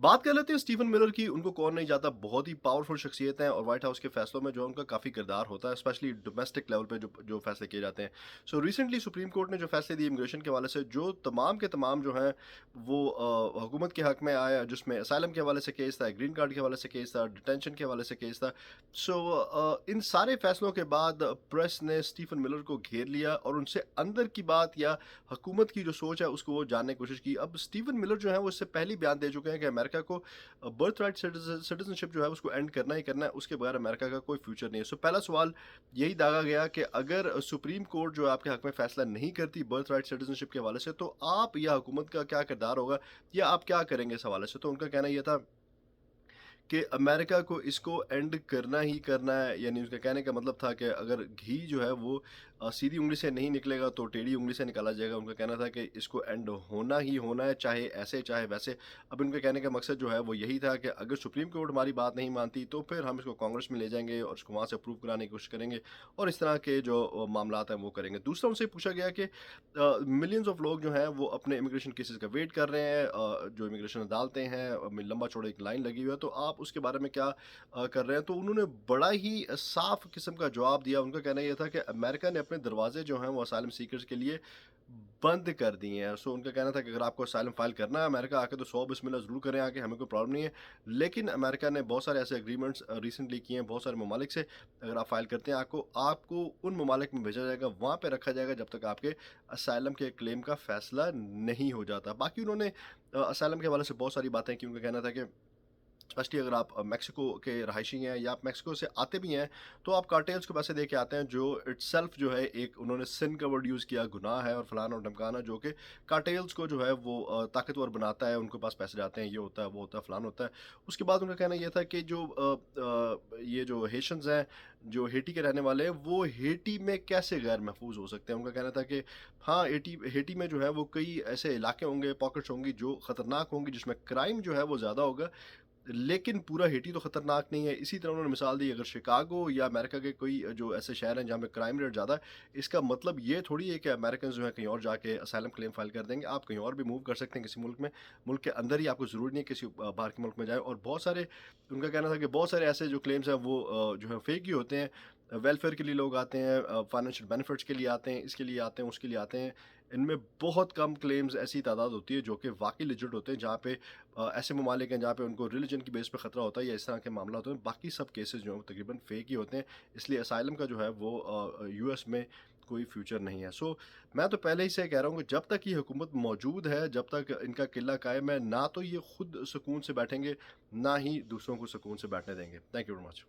बात कर लेते हैं स्टीफन मिलर की। उनको कौन नहीं जानता, बहुत ही पावरफुल शख्सियत हैं और व्हाइट हाउस के फैसलों में जो है उनका काफ़ी किरदार होता है, स्पेशली डोमेस्टिक लेवल पे जो जो फैसले किए जाते हैं। सो रिसेंटली सुप्रीम कोर्ट ने जो फैसले दिए इमिग्रेशन के हवाले से, जो तमाम के तमाम जो हैं वो हुकूमत के हक में आया, जिसमें असाइलम के हवाले से केस था, ग्रीन कार्ड के हवाले से केस था, डिटेंशन के हवाले से केस था। सो इन सारे फैसलों के बाद प्रेस ने स्टीफन मिलर को घेर लिया और उनसे अंदर की बात या हुकूमत की जो सोच है उसको वो जानने की कोशिश की। अब स्टीवन मिलर जो है वो इससे पहले ही बयान दे चुके हैं कि अमेरिका को बर्थ राइट सिटीजनशिप जो है उसको एंड करना ही करना है, उसके बगैर अमेरिका का कोई फ्यूचर नहीं है। सो पहला सवाल यही दागा गया कि अगर सुप्रीम कोर्ट जो है आपके हक में फैसला नहीं करती बर्थ राइट सिटीजनशिप के हवाले से, तो आप या हुकूमत का क्या किरदार होगा या आप क्या करेंगे इस हवाले से। तो उनका कहना यह था कि अमेरिका को इसको एंड करना ही करना है। यानी उसका कहने का मतलब था कि अगर घी जो है वो सीधी उंगली से नहीं निकलेगा तो टेढ़ी उंगली से निकाला जाएगा। उनका कहना था कि इसको एंड होना ही होना है, चाहे ऐसे चाहे वैसे। अब उनके कहने का मकसद जो है वो यही था कि अगर सुप्रीम कोर्ट हमारी बात नहीं मानती तो फिर हम इसको कांग्रेस में ले जाएंगे और इसको वहाँ से अप्रूव कराने की कोशिश करेंगे और इस तरह के जो मामलात हैं वो करेंगे। दूसरा उनसे पूछा गया कि मिलियंस ऑफ लोग जो हैं वो अपने इमिग्रेशन केसेस का वेट कर रहे हैं, जो इमिग्रेशन अदालतें हैं लंबा चौड़ा एक लाइन लगी हुई है, तो आप उसके बारे में क्या कर रहे हैं। तो उन्होंने बड़ा ही साफ किस्म का जवाब दिया। उनका कहना यह था कि अमेरिका ने अपने दरवाजे जो हैं वो असाइलम सीकर्स के लिए बंद कर दिए हैं। सो उनका कहना था कि अगर आपको असाइलम फाइल करना है अमेरिका आके तो 100 बिस्मिल्लाह ज़रूर करें आके, हमें कोई प्रॉब्लम नहीं है। लेकिन अमेरिका ने बहुत सारे ऐसे एग्रीमेंट्स रिसेंटली किए हैं बहुत सारे ममालिक से। अगर आप फाइल करते हैं आपको आपको उन ममालिक में भेजा जाएगा, वहाँ पे रखा जाएगा जब तक आपके असाइलम के क्लेम का फैसला नहीं हो जाता। बाकी उन्होंने असाइलम के हवाले से बहुत सारी बातें की। उनका कहना था कि स्पेशली अगर आप मेक्सिको के रहायशी हैं या आप मेक्सिको से आते भी हैं, तो आप कार्टेल्स को पैसे दे के आते हैं, जो इटसेल्फ जो है एक उन्होंने सिन का वर्ड यूज़ किया, गुनाह है और फलाना और ढमकाना, जो कि कार्टेल्स को जो है वो ताकतवर बनाता है, उनके पास पैसे जाते हैं, ये होता है, वो होता है, फलाना होता है। उसके बाद उनका कहना ये था कि जो ये जो हेशन्स हैं, जो हेटी के रहने वाले हैं, वो हेटी में कैसे गैर महफूज हो सकते हैं। उनका कहना था कि हाँ, हेटी हेटी में जो है वो कई ऐसे इलाके होंगे, पॉकेट्स होंगी जो खतरनाक होंगी, जिसमें क्राइम जो है वो ज़्यादा होगा, लेकिन पूरा हेटी तो खतरनाक नहीं है। इसी तरह उन्होंने मिसाल दी, अगर शिकागो या अमेरिका के कोई जो ऐसे शहर हैं जहाँ पे क्राइम रेट ज़्यादा है, इसका मतलब ये थोड़ी है कि अमेरिकन जो है कहीं और जाके असाइलम क्लेम फाइल कर देंगे। आप कहीं और भी मूव कर सकते हैं किसी मुल्क में, मुल्क के अंदर ही, आपको ज़रूरी नहीं है किसी बाहर के मुल्क में जाए। और बहुत सारे, उनका कहना था कि बहुत सारे ऐसे जो क्लेम्स हैं वो जो है फेक ही होते हैं। वेलफेयर के लिए लोग आते हैं, फाइनेंशियल बेनिफिट्स के लिए आते हैं, इसके लिए आते हैं, उसके लिए आते हैं। इनमें बहुत कम क्लेम्स ऐसी तादाद होती है जो कि वाकई लेजिट होते हैं, जहाँ पे ऐसे ममालिक हैं जहाँ पे उनको रिलीजन की बेस पे ख़तरा होता है या इस तरह के मामला होते हैं। बाकी सब केसेस जो हैं वो तकरीबन फेक ही होते हैं। इसलिए असाइलम का जो है वो यूएस में कोई फ्यूचर नहीं है। सो मैं तो पहले ही से कह रहा हूँ कि जब तक ये हुकूमत मौजूद है, जब तक इनका किला कायम है, ना तो ये खुद सुकून से बैठेंगे, ना ही दूसरों को सुकून से बैठने देंगे। Thank you very much.